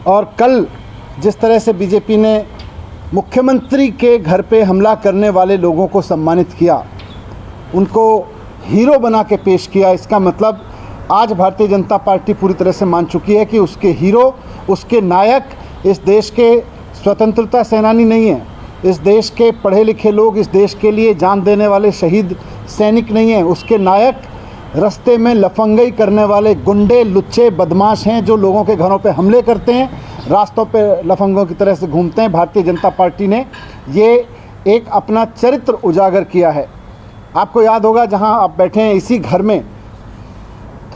और कल जिस तरह से बीजेपी ने मुख्यमंत्री के घर पे हमला करने वाले लोगों को सम्मानित किया, उनको हीरो बना के पेश किया, इसका मतलब आज भारतीय जनता पार्टी पूरी तरह से मान चुकी है कि उसके हीरो, उसके नायक इस देश के स्वतंत्रता सेनानी नहीं हैं, इस देश के पढ़े लिखे लोग, इस देश के लिए जान देने वाले शहीद सैनिक नहीं हैं। उसके नायक रास्ते में लफंगई करने वाले गुंडे, लुच्चे, बदमाश हैं जो लोगों के घरों पे हमले करते हैं, रास्तों पे लफंगों की तरह से घूमते हैं। भारतीय जनता पार्टी ने ये एक अपना चरित्र उजागर किया है। आपको याद होगा जहां आप बैठे हैं इसी घर में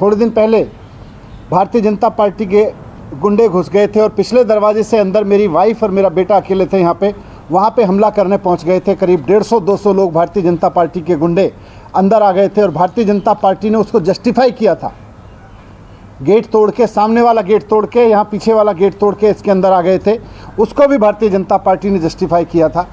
थोड़े दिन पहले भारतीय जनता पार्टी के गुंडे घुस गए थे और पिछले दरवाजे से अंदर मेरी वाइफ और मेरा बेटा अकेले थे वहाँ पे हमला करने पहुँच गए थे। करीब 150-200 लोग भारतीय जनता पार्टी के गुंडे अंदर आ गए थे और भारतीय जनता पार्टी ने उसको जस्टिफाई किया था। गेट तोड़ के, सामने वाला गेट तोड़ के, यहाँ पीछे वाला गेट तोड़ के इसके अंदर आ गए थे, उसको भी भारतीय जनता पार्टी ने जस्टिफाई किया था।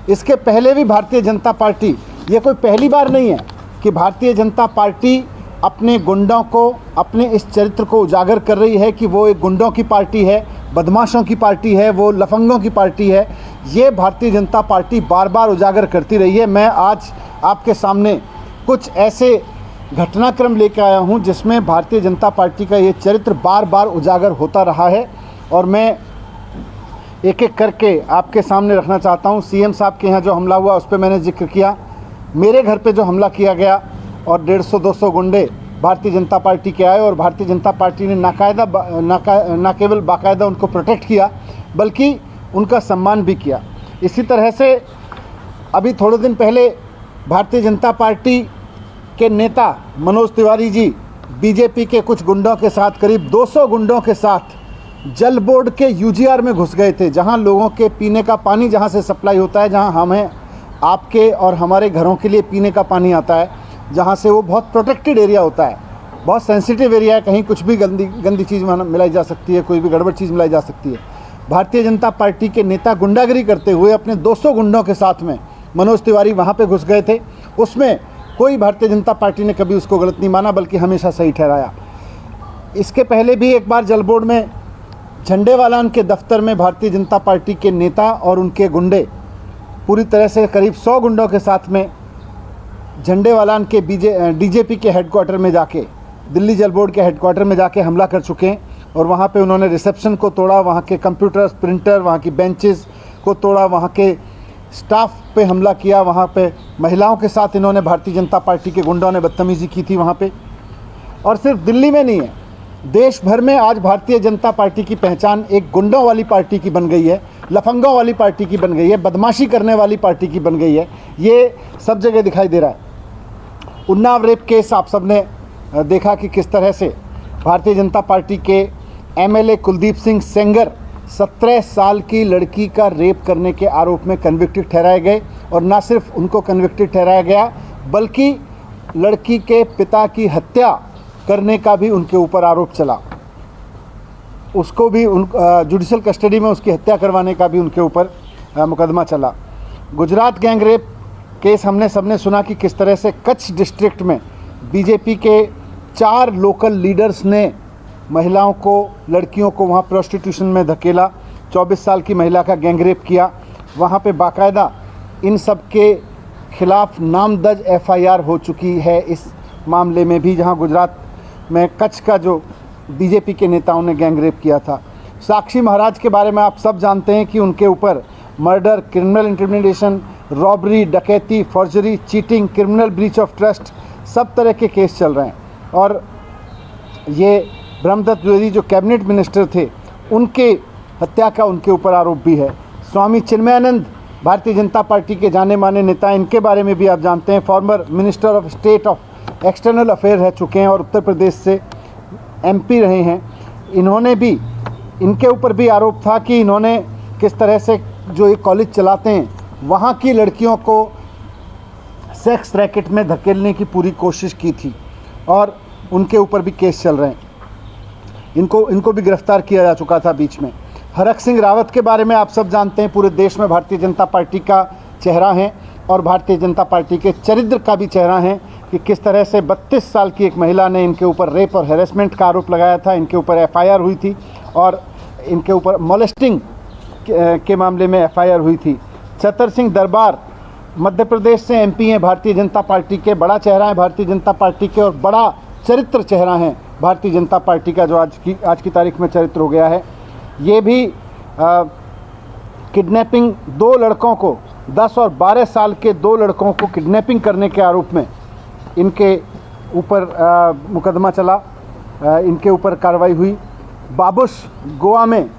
इसके पहले भी भारतीय जनता पार्टी, ये कोई पहली बार नहीं है कि भारतीय जनता पार्टी अपने गुंडों को, अपने इस चरित्र को उजागर कर रही है कि वो एक गुंडों की पार्टी है, बदमाशों की पार्टी है, वो लफंगों की पार्टी है। ये भारतीय जनता पार्टी बार बार उजागर करती रही है। मैं आज आपके सामने कुछ ऐसे घटनाक्रम लेकर आया हूं जिसमें भारतीय जनता पार्टी का ये चरित्र बार बार उजागर होता रहा है और मैं एक एक करके आपके सामने रखना चाहता हूं। सीएम साहब के यहाँ जो हमला हुआ उस पर मैंने जिक्र किया, मेरे घर पे जो हमला किया गया और 150-200 गुंडे भारतीय जनता पार्टी के आए और भारतीय जनता पार्टी ने ना केवल बाकायदा उनको प्रोटेक्ट किया बल्कि उनका सम्मान भी किया। इसी तरह से अभी थोड़े दिन पहले भारतीय जनता पार्टी के नेता मनोज तिवारी जी बीजेपी के कुछ गुंडों के साथ, करीब 200 गुंडों के साथ जल बोर्ड के यूजीआर में घुस गए थे, जहां लोगों के पीने का पानी जहां से सप्लाई होता है, जहां हमें आपके और हमारे घरों के लिए पीने का पानी आता है, जहां से वो बहुत प्रोटेक्टेड एरिया होता है, बहुत सेंसिटिव एरिया है, कहीं कुछ भी गंदी चीज़ मिलाई जा सकती है, कोई भी गड़बड़ चीज़ मिलाई जा सकती है। भारतीय जनता पार्टी के नेता गुंडागिरी करते हुए अपने 200 गुंडों के साथ में मनोज तिवारी वहाँ पे घुस गए थे। उसमें कोई भारतीय जनता पार्टी ने कभी उसको गलत नहीं माना बल्कि हमेशा सही ठहराया। इसके पहले भी एक बार जल बोर्ड में झंडेवालान के दफ्तर में भारतीय जनता पार्टी के नेता और उनके गुंडे पूरी तरह से करीब 100 गुंडों के साथ में झंडेवालान के डीजीपी के हेडक्वार्टर में जाके, दिल्ली जल बोर्ड के हेडक्वार्टर में जाके हमला कर चुके हैं और वहाँ पे उन्होंने रिसेप्शन को तोड़ा, वहाँ के कंप्यूटर्स, प्रिंटर, वहाँ की बेंचेस को तोड़ा, वहाँ के स्टाफ पे हमला किया, वहाँ पे महिलाओं के साथ इन्होंने, भारतीय जनता पार्टी के गुंडों ने बदतमीज़ी की थी वहाँ पे। और सिर्फ दिल्ली में नहीं है, देश भर में आज भारतीय जनता पार्टी की पहचान एक गुंडों वाली पार्टी की बन गई है, लफंगों वाली पार्टी की बन गई है, बदमाशी करने वाली पार्टी की बन गई है। ये सब जगह दिखाई दे रहा है। उन्नाव रेप केस आप सब ने देखा कि किस तरह से भारतीय जनता पार्टी के एमएलए कुलदीप सिंह सेंगर 17 साल की लड़की का रेप करने के आरोप में कन्विक्टेड ठहराए गए और न सिर्फ उनको कन्विक्टेड ठहराया गया बल्कि लड़की के पिता की हत्या करने का भी उनके ऊपर आरोप चला। उसको भी जुडिशियल कस्टडी में उसकी हत्या करवाने का भी उनके ऊपर मुकदमा चला। गुजरात गैंग रेप केस हमने सबने सुना कि किस तरह से कच्छ डिस्ट्रिक्ट में बीजेपी के 4 लोकल लीडर्स ने महिलाओं को, लड़कियों को वहाँ प्रोस्टिट्यूशन में धकेला, 24 साल की महिला का गैंग रेप किया। वहाँ पे बाकायदा इन सब के खिलाफ नामदर्ज एफआईआर हो चुकी है इस मामले में भी, जहाँ गुजरात में कच्छ का जो बीजेपी के नेताओं ने गैंग रेप किया था। साक्षी महाराज के बारे में आप सब जानते हैं कि उनके ऊपर मर्डर, क्रिमिनल इंटिमिडेशन, रॉबरी, डकैती, forgery, cheating, criminal breach of trust, सब तरह के केस चल रहे हैं। और ये ब्रह्मदत्त द्विवेदी जो कैबिनेट मिनिस्टर थे, उनके हत्या का उनके ऊपर आरोप भी है। स्वामी चिन्मयानंद भारतीय जनता पार्टी के जाने माने नेता, इनके बारे में भी आप जानते हैं, former minister of state of external affair रह चुके हैं और उत्तर प्रदेश से एमपी रहे हैं। इन्होंने भी, इनके ऊपर भी आरोप था कि इन्होंने किस तरह से जो ये कॉलेज चलाते हैं वहाँ की लड़कियों को सेक्स रैकेट में धकेलने की पूरी कोशिश की थी और उनके ऊपर भी केस चल रहे हैं। इनको भी गिरफ्तार किया जा चुका था बीच में। हरक सिंह रावत के बारे में आप सब जानते हैं, पूरे देश में भारतीय जनता पार्टी का चेहरा हैं और भारतीय जनता पार्टी के चरित्र का भी चेहरा हैं कि किस तरह से 32 साल की एक महिला ने इनके ऊपर रेप और हैरेसमेंट का आरोप लगाया था, इनके ऊपर एफआईआर हुई थी और इनके ऊपर मॉलेस्टिंग के मामले में एफआईआर हुई थी। छतर सिंह दरबार मध्य प्रदेश से एमपी हैं भारतीय जनता पार्टी के, बड़ा चेहरा है भारतीय जनता पार्टी के और बड़ा चरित्र चेहरा है भारतीय जनता पार्टी का, जो आज की तारीख में चरित्र हो गया है। ये भी किडनैपिंग 2 लड़कों को, 10 और 12 साल के 2 लड़कों को किडनैपिंग करने के आरोप में इनके ऊपर मुकदमा चला, इनके ऊपर कार्रवाई हुई। बाबुश गोवा में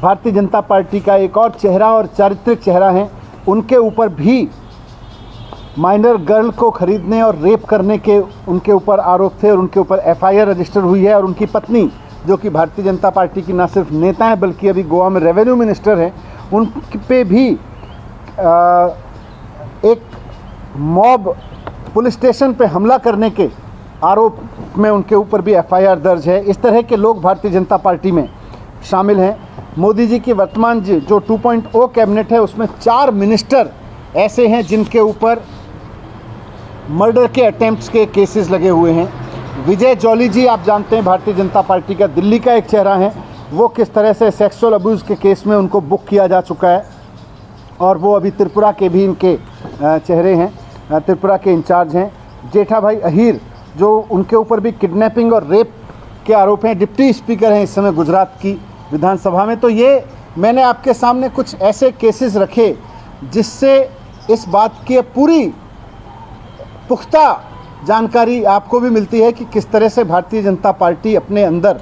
भारतीय जनता पार्टी का एक और चेहरा और चारित्रिक चेहरा है, उनके ऊपर भी माइनर गर्ल को खरीदने और रेप करने के उनके ऊपर आरोप थे और उनके ऊपर एफआईआर रजिस्टर हुई है। और उनकी पत्नी, जो कि भारतीय जनता पार्टी की न सिर्फ नेता हैं बल्कि अभी गोवा में रेवेन्यू मिनिस्टर हैं, उन पे भी एक मॉब पुलिस स्टेशन पे हमला करने के आरोप में उनके ऊपर भी एफआईआर दर्ज है। इस तरह के लोग भारतीय जनता पार्टी में शामिल हैं। मोदी जी की वर्तमान जो 2.0 कैबिनेट है उसमें 4 मिनिस्टर ऐसे हैं जिनके ऊपर मर्डर के अटेम्प्ट्स के केसेस लगे हुए हैं। विजय जॉली जी, आप जानते हैं भारतीय जनता पार्टी का दिल्ली का एक चेहरा है, वो किस तरह से सेक्सुअल अब्यूज़ के केस में उनको बुक किया जा चुका है और वो अभी त्रिपुरा के भी इनके चेहरे हैं, त्रिपुरा के इंचार्ज हैं। जेठा भाई अहीर, जो उनके ऊपर भी किडनैपिंग और रेप के आरोप हैं, डिप्टी स्पीकर हैं इस समय गुजरात की विधानसभा में। तो ये मैंने आपके सामने कुछ ऐसे केसेस रखे जिससे इस बात की पूरी पुख्ता जानकारी आपको भी मिलती है कि किस तरह से भारतीय जनता पार्टी अपने अंदर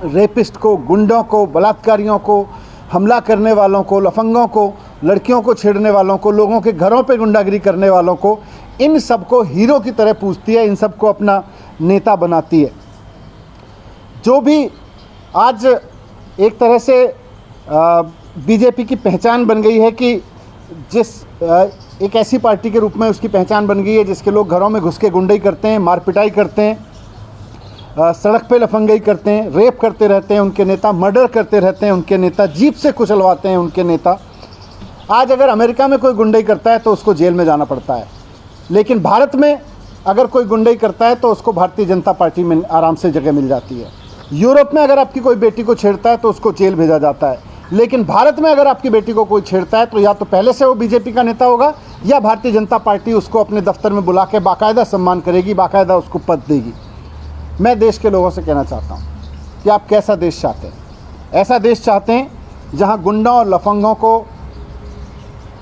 रेपिस्ट को, गुंडों को, बलात्कारियों को, हमला करने वालों को, लफंगों को, लड़कियों को छेड़ने वालों को, लोगों के घरों पे गुंडागिरी करने वालों को, इन सबको हीरो की तरह पूजती है, इन सबको अपना नेता बनाती है। जो भी आज एक तरह से बीजेपी की पहचान बन गई है कि एक ऐसी पार्टी के रूप में उसकी पहचान बन गई है जिसके लोग घरों में घुस के गुंडई करते हैं, मार पिटाई करते हैं, सड़क पे लफंगई करते हैं, रेप करते रहते हैं उनके नेता, मर्डर करते रहते हैं उनके नेता, जीप से कुचलवाते हैं उनके नेता। आज अगर अमेरिका में कोई गुंडई करता है तो उसको जेल में जाना पड़ता है, लेकिन भारत में अगर कोई गुंडई करता है तो उसको भारतीय जनता पार्टी में आराम से जगह मिल जाती है। यूरोप में अगर आपकी कोई बेटी को छेड़ता है तो उसको जेल भेजा जाता है, लेकिन भारत में अगर आपकी बेटी को कोई छेड़ता है तो या तो पहले से वो बीजेपी का नेता होगा या भारतीय जनता पार्टी उसको अपने दफ्तर में बुला के बाकायदा सम्मान करेगी, बाकायदा उसको पद देगी। मैं देश के लोगों से कहना चाहता हूँ कि आप कैसा देश चाहते हैं? ऐसा देश चाहते हैं जहाँ गुंडों और लफंगों को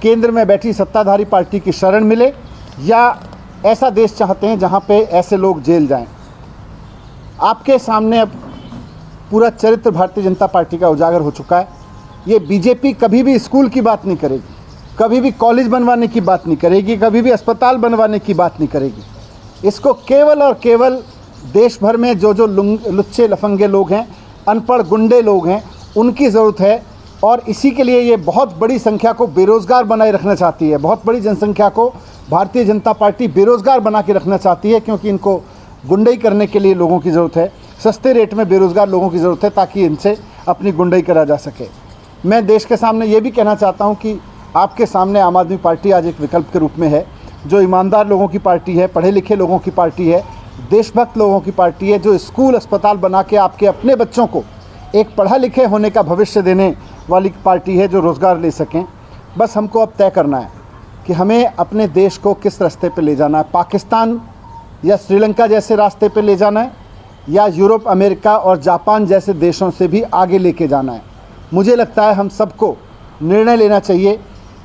केंद्र में बैठी सत्ताधारी पार्टी की शरण मिले, या ऐसा देश चाहते हैं जहाँ पे ऐसे लोग जेल जाएं? आपके सामने अब पूरा चरित्र भारतीय जनता पार्टी का उजागर हो चुका है। ये बीजेपी कभी भी स्कूल की बात नहीं करेगी, कभी भी कॉलेज बनवाने की बात नहीं करेगी, कभी भी अस्पताल बनवाने की बात नहीं करेगी। इसको केवल और केवल देश भर में जो लुच्चे लफंगे लोग हैं, अनपढ़ गुंडे लोग हैं, उनकी ज़रूरत है। और इसी के लिए ये बहुत बड़ी संख्या को बेरोज़गार बनाए रखना चाहती है। बहुत बड़ी जनसंख्या को भारतीय जनता पार्टी बेरोज़गार बना के रखना चाहती है, क्योंकि इनको गुंडई करने के लिए लोगों की ज़रूरत है, सस्ते रेट में बेरोज़गार लोगों की ज़रूरत है, ताकि इनसे अपनी गुंडई करा जा सके। मैं देश के सामने ये भी कहना चाहता हूँ कि आपके सामने आम आदमी पार्टी आज एक विकल्प के रूप में है, जो ईमानदार लोगों की पार्टी है, पढ़े लिखे लोगों की पार्टी है, देशभक्त लोगों की पार्टी है, जो स्कूल अस्पताल बना के आपके अपने बच्चों को एक पढ़ा लिखे होने का भविष्य देने वाली पार्टी है, जो रोज़गार ले सकें। बस हमको अब तय करना है कि हमें अपने देश को किस रास्ते पे ले जाना है। पाकिस्तान या श्रीलंका जैसे रास्ते पे ले जाना है, या यूरोप, अमेरिका और जापान जैसे देशों से भी आगे लेके जाना है। मुझे लगता है हम सबको निर्णय लेना चाहिए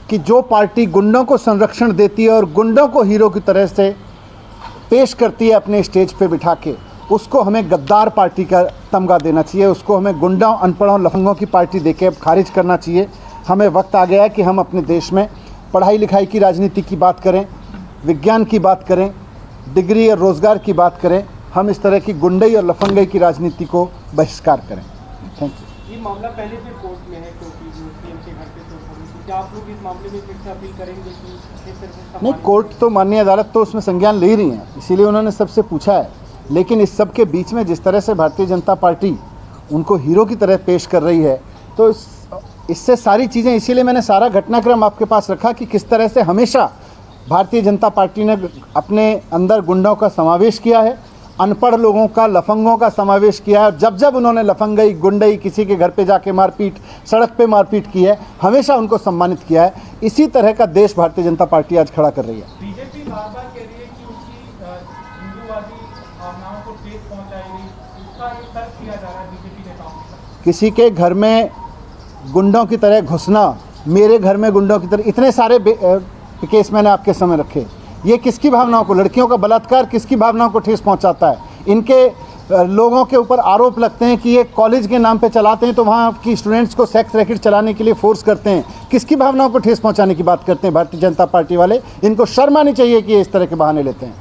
कि जो पार्टी गुंडों को संरक्षण देती है और गुंडों को हीरो की तरह से पेश करती है अपने स्टेज पे बिठा के, उसको हमें गद्दार पार्टी का तमगा देना चाहिए। उसको हमें गुंडों, अनपढ़ों, लफंगों की पार्टी देके अब खारिज करना चाहिए। हमें वक्त आ गया है कि हम अपने देश में पढ़ाई लिखाई की राजनीति की बात करें, विज्ञान की बात करें, डिग्री और रोज़गार की बात करें। हम इस तरह की गुंडई और लफंगई की राजनीति को बहिष्कार करें। Thank you. ये मामला पहले से कोर्ट में है, क्योंकि सीएम के घर पे तो क्या आप लोग इस मामले में फिर से अपील करेंगे कि इस तरह से? नहीं, कोर्ट तो, माननीय अदालत तो उसमें संज्ञान ले रही है, इसीलिए उन्होंने सबसे पूछा है। लेकिन इस सब के बीच में जिस तरह से भारतीय जनता पार्टी उनको हीरो की तरह पेश कर रही है, तो इससे सारी चीज़ें, इसीलिए मैंने सारा घटनाक्रम आपके पास रखा कि किस तरह से हमेशा भारतीय जनता पार्टी ने अपने अंदर गुंडों का समावेश किया है, अनपढ़ लोगों का, लफंगों का समावेश किया है। जब जब उन्होंने लफंगई, गुंडई, किसी के घर पे जाके मारपीट, सड़क पे मारपीट की है, हमेशा उनको सम्मानित किया है। इसी तरह का देश भारतीय जनता पार्टी आज खड़ा कर रही है। बीजेपी बार बार कह रही है कि उसकी हिंदूवादी भावनाओं को ठेस पहुंचाएगी, उसका ये तर्क किया जा रहा है बीजेपी नेताओं का। किसी के घर में गुंडों की तरह घुसना, मेरे घर में गुंडों की तरह, इतने सारे केस मैंने आपके समय रखे। ये किसकी भावनाओं को, लड़कियों का बलात्कार किसकी भावनाओं को ठेस पहुंचाता है? इनके लोगों के ऊपर आरोप लगते हैं कि ये कॉलेज के नाम पे चलाते हैं तो वहाँ की स्टूडेंट्स को सेक्स रैकेट चलाने के लिए फोर्स करते हैं। किसकी भावनाओं को ठेस पहुंचाने की बात करते हैं भारतीय जनता पार्टी वाले? इनको शर्म आनी चाहिए कि ये इस तरह के बहाने लेते हैं।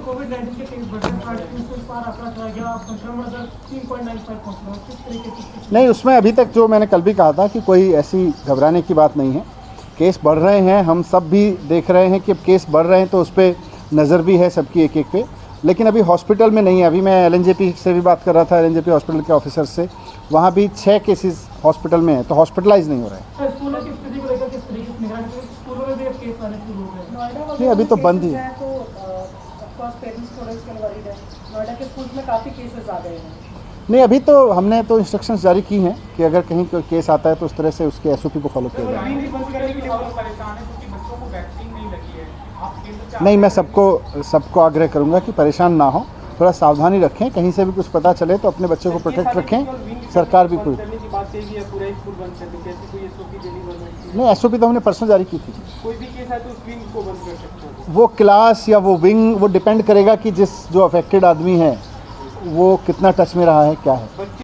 कोविड-19 के केस बढ़ रहे हैं, 300 पार आंकड़ा चला गया, संक्रमण दर 3.95 पहुंच रहा है। किस तरीके से? नहीं, उसमें अभी तक जो मैंने कल भी कहा था कि कोई ऐसी घबराने की बात नहीं है। केस बढ़ रहे हैं, हम सब भी देख रहे हैं कि अब केस बढ़ रहे हैं तो उस पर नज़र भी है सबकी एक एक पे, लेकिन अभी हॉस्पिटल में नहीं है। अभी मैं LNJP से भी बात कर रहा था, LNJP हॉस्पिटल के ऑफिसर से, वहाँ भी 6 केसेस हॉस्पिटल में हैं, तो हॉस्पिटलाइज नहीं हो रहे हैं। स्कूलों की स्थिति को लेकर किस तरीके से निगरानी करें? स्कूलों में भी अब केस आने शुरू हो गए। नहीं, अभी तो बंद ही है। तो ऑफकोर्स पेरेंट्स स्टूडेंट्स के वरीड है। नोएडा के स्कूल्स में काफ़ी केसेस आ गए हैं। नहीं, अभी तो हमने तो इंस्ट्रक्शंस जारी की हैं कि अगर कहीं कोई केस आता है तो उस तरह से उसके SOP को फॉलो किया जाए। नहीं, मैं सबको आग्रह करूंगा कि परेशान ना हो, थोड़ा सावधानी रखें। कहीं से भी कुछ पता चले तो अपने बच्चों को प्रोटेक्ट रखें। सरकार भी कोई नहीं, SOP तो हमने परसों जारी की थी। कोई भी केस है तो उस विंग को बंद कर सकते हैं। वो क्लास या वो विंग, वो डिपेंड करेगा कि जो अफेक्टेड आदमी है वो कितना टच में रहा है, क्या है।